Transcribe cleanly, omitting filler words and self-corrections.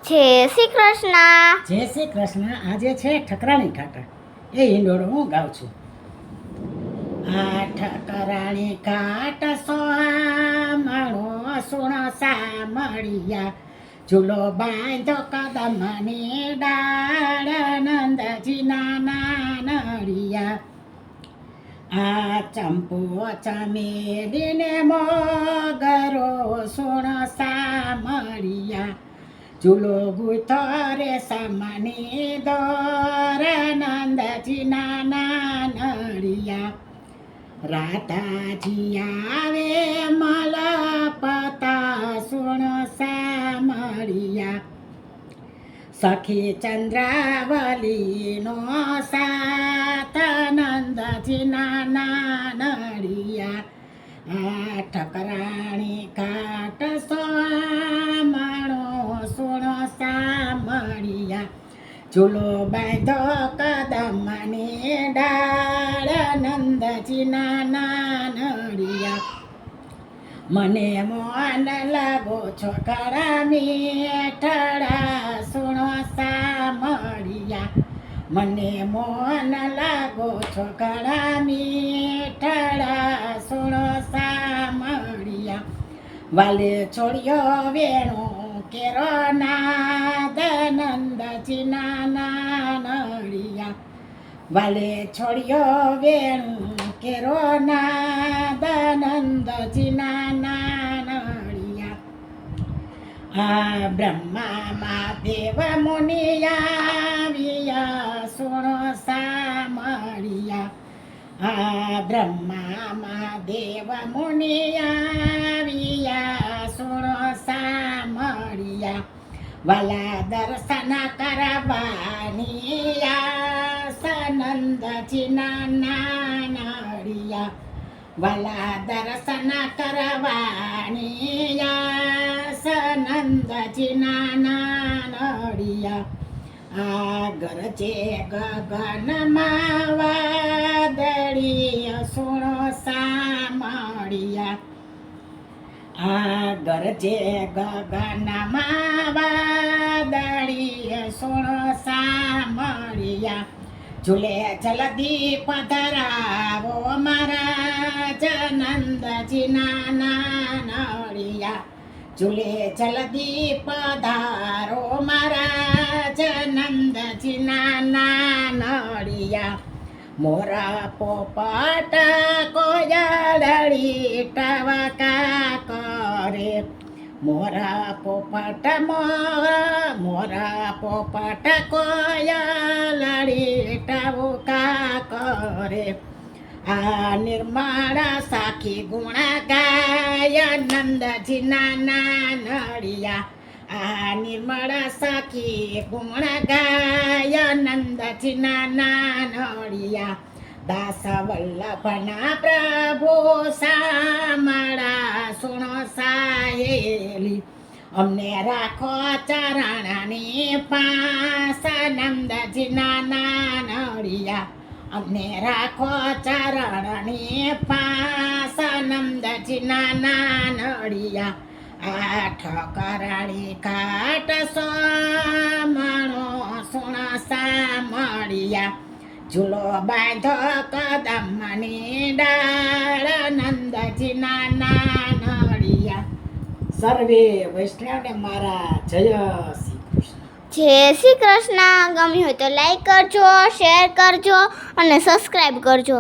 જય શ્રી કૃષ્ણ. જય શ્રી કૃષ્ણ. આજે છે ઠકરાણી ઘાટ. એ હિંડોળો હું ગાઉં છું. આ ઠકરાણી ઘાટ સોહામણો સુણ સામળિયા, ઝૂલો બાંધો કદમની ડાળ, નંદજીના નાનડિયા. આ ચંપો ચમેલીને મોગરો સુણ સામળિયા, ઝૂલો ગુથો રે સામાની દોર, નંદજીના નાનડિયા. રાધાજી આવે મલપતા સુણ સામળિયા, સખી ચંદ્રાવલીનો સાથ, નંદજીના નાનડિયા. આ ઠકરાણી ઘાટ સોહામણો સુણ સામળિયા, ઝૂલો બાંધો કદમની ડાળ, નંદજીના નાનડિયા. મને મોન લાગો છો ખરા મીઠડા સુણ સામળિયા, મને મોન લાગો છો ખરા મીઠડા સુણ સામળિયા. વાલે છોડ્યો વેણો કેરો નાદ, નંદજીના નાનડિયા. વાલે છોડ્યો વેણું કેરો નાદ, નંદજીના નાનડિયા. આ બ્રહ્મામાં દેવ મુનિયા સુણ સામળિયા, આ બ્રહ્મામાં દેવ મુનિયા સુણ સામળિયા. વાલા દર્શન કરવાની નંદજીના નાનડિયા, વાલા દર્શન કરવાની નંદજીના નાનડિયા. આ ગરજે ગગનમાં વાદળી સુણ સામળિયા, આ ગરજે ગગનમાં વાદળી સુણ સામળિયા. ઝૂલે જલ્દી પધરાવો મહારાજ, નંદજીના નાનડિયા. ઝૂલે જલ્દી પધારો મહારાજ, નંદજીના નાનડિયા. મોરા પોપટ કોયલડી ટવકા કરે, મોરા પોપટ મોરા પોપટ કોયલડી ટવકા કરે. આ નિર્મળા સાખી ગુણ ગાય, નંદજીના નાનડિયા. આ નિર્મળા સાખી ગુણ ગાય, નંદજીના નાનડિયા. દાસ વલ્લભના પ્રભુ સામળા સુણ સાહેલી, અમને રાખો ચરણની પાસ, નંદજીના નાનડિયા. અમને રાખો ચરણની પાસ, નંદજીના નાનડિયા. આ ઠકરાણી ઘાટ સોહામણો સુણ સામળિયા, ઝૂલો બાંધો કદમની ડાળ, નંદજીના નાનડિયા. સર્વે વૈષ્ણવને મારા જય શ્રી કૃષ્ણ. જય શ્રી કૃષ્ણ. ગમ્યું હોય તો લાઈક કરજો, શેર કરજો અને સબસ્ક્રાઈબ કરજો.